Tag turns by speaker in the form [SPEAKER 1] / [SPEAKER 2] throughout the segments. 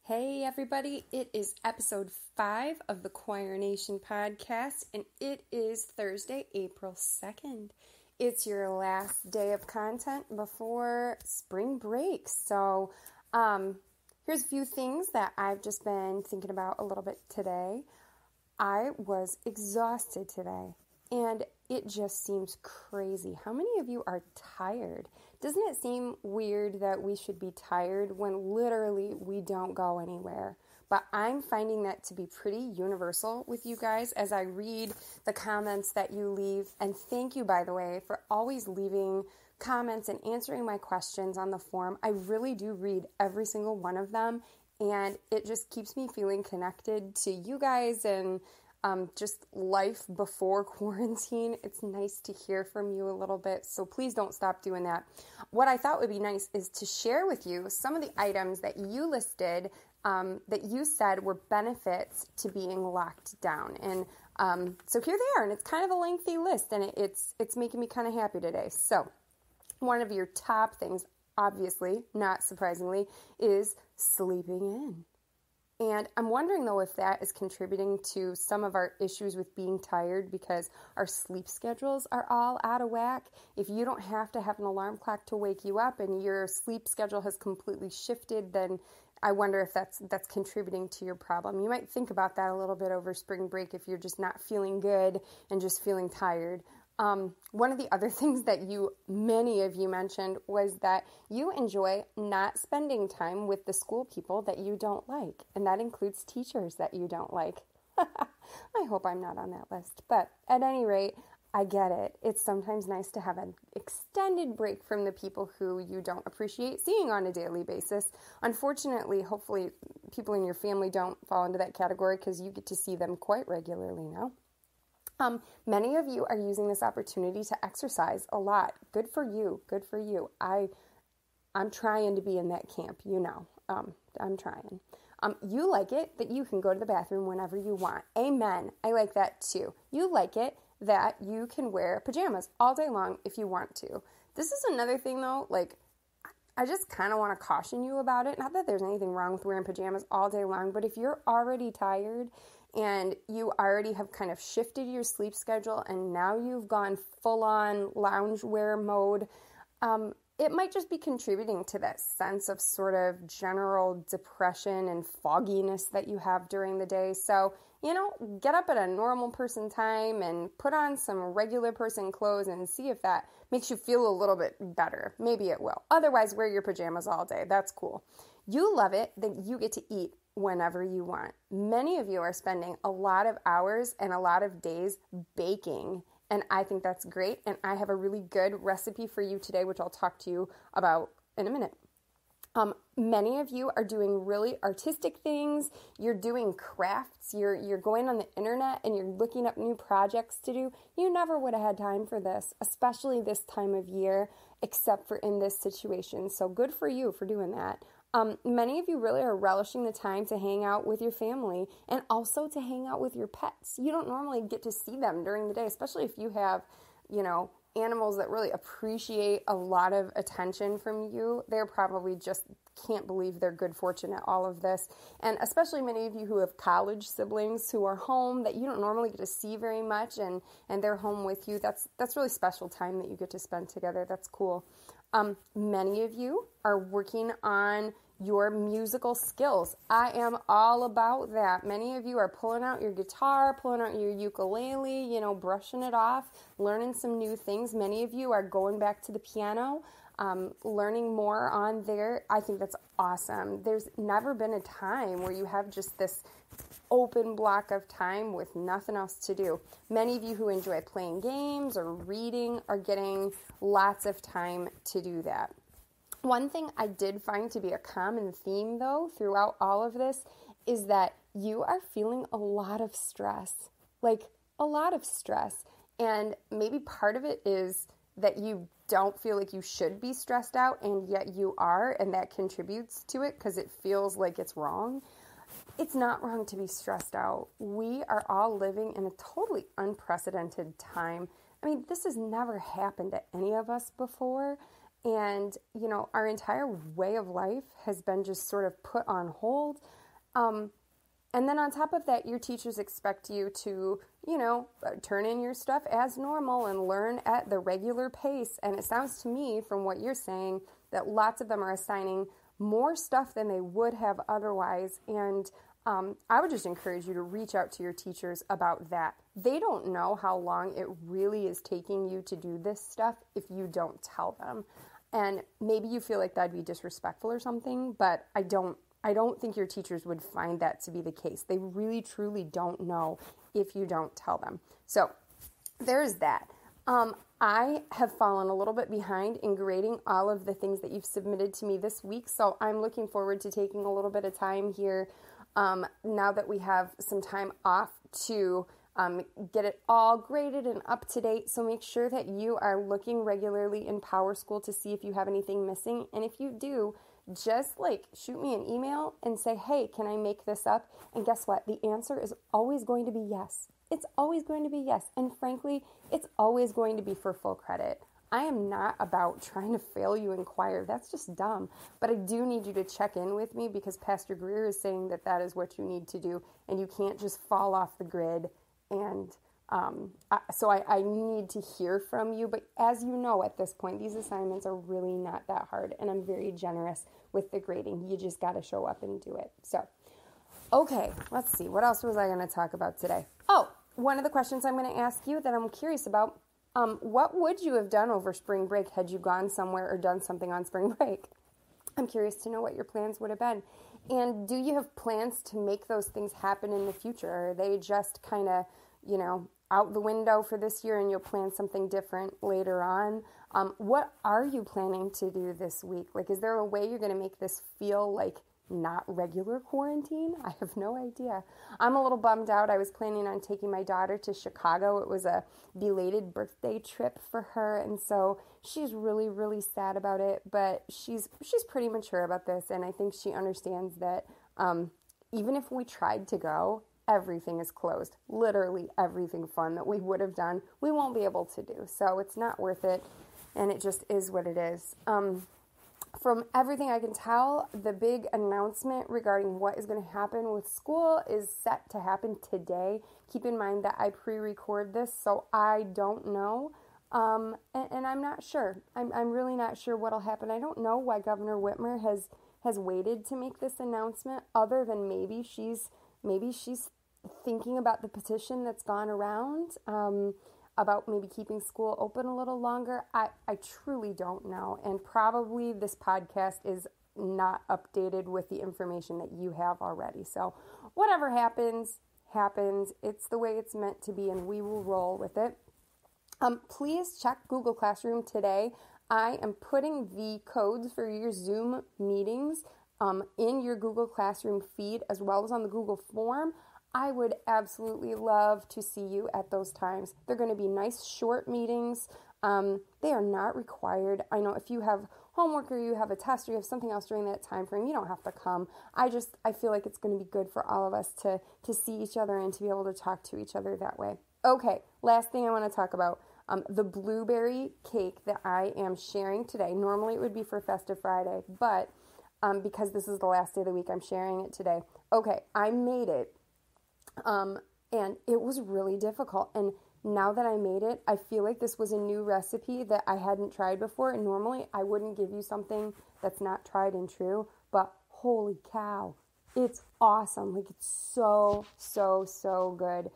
[SPEAKER 1] Hey everybody, it is episode 5 of the Choir Nation podcast, and it is Thursday, April 2nd. It's your last day of content before spring break. So here's a few things that I've just been thinking about a little bit today. I was exhausted today, and it just seems crazy. How many of you are tired? Doesn't it seem weird that we should be tired when literally we don't go anywhere? But I'm finding that to be pretty universal with you guys as I read the comments that you leave. And thank you, by the way, for always leaving comments and answering my questions on the forum. I really do read every single one of them, and it just keeps me feeling connected to you guys and just life before quarantine. It's nice to hear from you a little bit, so please don't stop doing that. What I thought would be nice is to share with you some of the items that you listed that you said were benefits to being locked down. And so here they are, and it's kind of a lengthy list, and it's making me kind of happy today. So one of your top things, obviously, not surprisingly, is sleeping in. And I'm wondering, though, if that is contributing to some of our issues with being tired because our sleep schedules are all out of whack. If you don't have to have an alarm clock to wake you up and your sleep schedule has completely shifted, then I wonder if that's contributing to your problem. You might think about that a little bit over spring break if you're just not feeling good and just feeling tired. One of the other things that many of you mentioned was that you enjoy not spending time with the school people that you don't like, and that includes teachers that you don't like. I hope I'm not on that list, but at any rate, I get it. It's sometimes nice to have an extended break from the people who you don't appreciate seeing on a daily basis. Unfortunately, hopefully, people in your family don't fall into that category because you get to see them quite regularly now. Many of you are using this opportunity to exercise a lot. Good for you. Good for you. I'm trying to be in that camp, I'm trying. You like it that you can go to the bathroom whenever you want. Amen. I like that too. You like it that you can wear pajamas all day long if you want to. This is another thing though, I just kind of want to caution you about it. Not that there's anything wrong with wearing pajamas all day long, but if you're already tired and you already have kind of shifted your sleep schedule and now you've gone full-on loungewear mode, it might just be contributing to that sense of sort of general depression and fogginess that you have during the day. So, get up at a normal person time and put on some regular person clothes and see if that makes you feel a little bit better. Maybe it will. Otherwise, wear your pajamas all day. That's cool. You love it that you get to eat whenever you want. Many of you are spending a lot of hours and a lot of days baking, and I think that's great, and I have a really good recipe for you today, which I'll talk to you about in a minute. Many of you are doing really artistic things. You're doing crafts. You're going on the internet and you're looking up new projects to do. You never would have had time for this, especially this time of year, except for in this situation. So good for you for doing that. Many of you really are relishing the time to hang out with your family and also to hang out with your pets. You don't normally get to see them during the day, especially if you have, animals that really appreciate a lot of attention from you. They're probably just can't believe their good fortune at all of this. And especially many of you who have college siblings who are home that you don't normally get to see very much and they're home with you. That's really special time that you get to spend together. That's cool. Many of you are working on your musical skills. I am all about that. Many of you are pulling out your guitar, pulling out your ukulele, brushing it off, learning some new things. Many of you are going back to the piano, learning more on there. I think that's awesome. There's never been a time where you have just this open block of time with nothing else to do. Many of you who enjoy playing games or reading are getting lots of time to do that. One thing I did find to be a common theme, though, throughout all of this is that you are feeling a lot of stress, a lot of stress. And maybe part of it is that you don't feel like you should be stressed out, and yet you are, and that contributes to it because it feels like it's wrong. It's not wrong to be stressed out. We are all living in a totally unprecedented time. I mean, this has never happened to any of us before. And, our entire way of life has been just sort of put on hold. And then on top of that, your teachers expect you to, turn in your stuff as normal and learn at the regular pace. And it sounds to me, from what you're saying, that lots of them are assigning more stuff than they would have otherwise. And I would just encourage you to reach out to your teachers about that. They don't know how long it really is taking you to do this stuff if you don't tell them. And maybe you feel like that'd be disrespectful or something, but I don't think your teachers would find that to be the case. They really, truly don't know if you don't tell them. So there's that. I have fallen a little bit behind in grading all of the things that you've submitted to me this week. So I'm looking forward to taking a little bit of time here now that we have some time off to get it all graded and up to date. So make sure that you are looking regularly in Power School to see if you have anything missing. And if you do, just shoot me an email and say, hey, can I make this up? And guess what? The answer is always going to be yes. It's always going to be yes. And frankly, it's always going to be for full credit. I am not about trying to fail you in choir. That's just dumb. But I do need you to check in with me because Pastor Greer is saying that that is what you need to do. And you can't just fall off the grid. And so I need to hear from you. But as you know, at this point, these assignments are really not that hard. And I'm very generous with the grading. You just got to show up and do it. So, okay, let's see. What else was I going to talk about today? Oh, one of the questions I'm going to ask you that I'm curious about, what would you have done over spring break had you gone somewhere or done something on spring break? I'm curious to know what your plans would have been. And do you have plans to make those things happen in the future? Or are they just kind of, out the window for this year and you'll plan something different later on? What are you planning to do this week? Is there a way you're going to make this feel like not regular quarantine? I have no idea. I'm a little bummed out. I was planning on taking my daughter to Chicago. It was a belated birthday trip for her, and so she's really, really sad about it, but she's pretty mature about this, and I think she understands that even if we tried to go, everything is closed. Literally everything fun that we would have done, we won't be able to do. So it's not worth it, and it just is what it is. From everything I can tell, the big announcement regarding what is going to happen with school is set to happen today. Keep in mind that I pre-record this, so I don't know, and I'm not sure. I'm really not sure what will happen. I don't know why Governor Whitmer has waited to make this announcement, other than maybe she's thinking about the petition that's gone around, about maybe keeping school open a little longer. I truly don't know. And probably this podcast is not updated with the information that you have already. So whatever happens, happens. It's the way it's meant to be, and we will roll with it. Please check Google Classroom today. I am putting the codes for your Zoom meetings in your Google Classroom feed, as well as on the Google form. I would absolutely love to see you at those times. They're going to be nice, short meetings. They are not required. I know if you have homework or you have a test or you have something else during that time frame, you don't have to come. I feel like it's going to be good for all of us to see each other and to be able to talk to each other that way. Okay, last thing I want to talk about, the blueberry cake that I am sharing today. Normally it would be for Festive Friday, but because this is the last day of the week, I'm sharing it today. Okay, I made it. And it was really difficult. And now that I made it, I feel like this was a new recipe that I hadn't tried before. And normally I wouldn't give you something that's not tried and true, but holy cow, it's awesome. It's so, so, so good.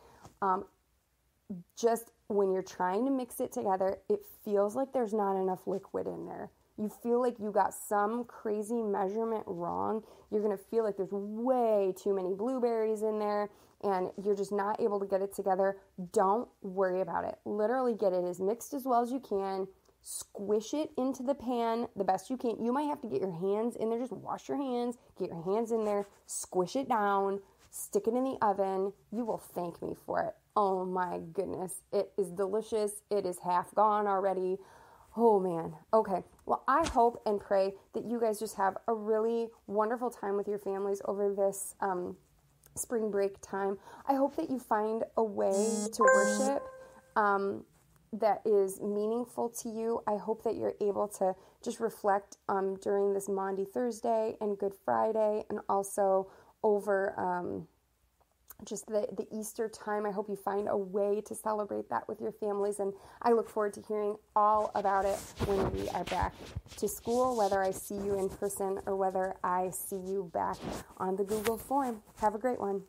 [SPEAKER 1] Just when you're trying to mix it together, it feels like there's not enough liquid in there. You feel like you got some crazy measurement wrong. You're going to feel like there's way too many blueberries in there, and you're just not able to get it together. Don't worry about it. Literally get it as mixed as well as you can. Squish it into the pan the best you can. You might have to get your hands in there. Just wash your hands. Get your hands in there. Squish it down. Stick it in the oven. You will thank me for it. Oh my goodness. It is delicious. It is half gone already. Oh man. Okay. Well, I hope and pray that you guys just have a really wonderful time with your families over this spring break time. I hope that you find a way to worship that is meaningful to you. I hope that you're able to just reflect during this Maundy Thursday and Good Friday, and also over just the Easter time. I hope you find a way to celebrate that with your families, and I look forward to hearing all about it when we are back to school, whether I see you in person or whether I see you back on the Google form. Have a great one.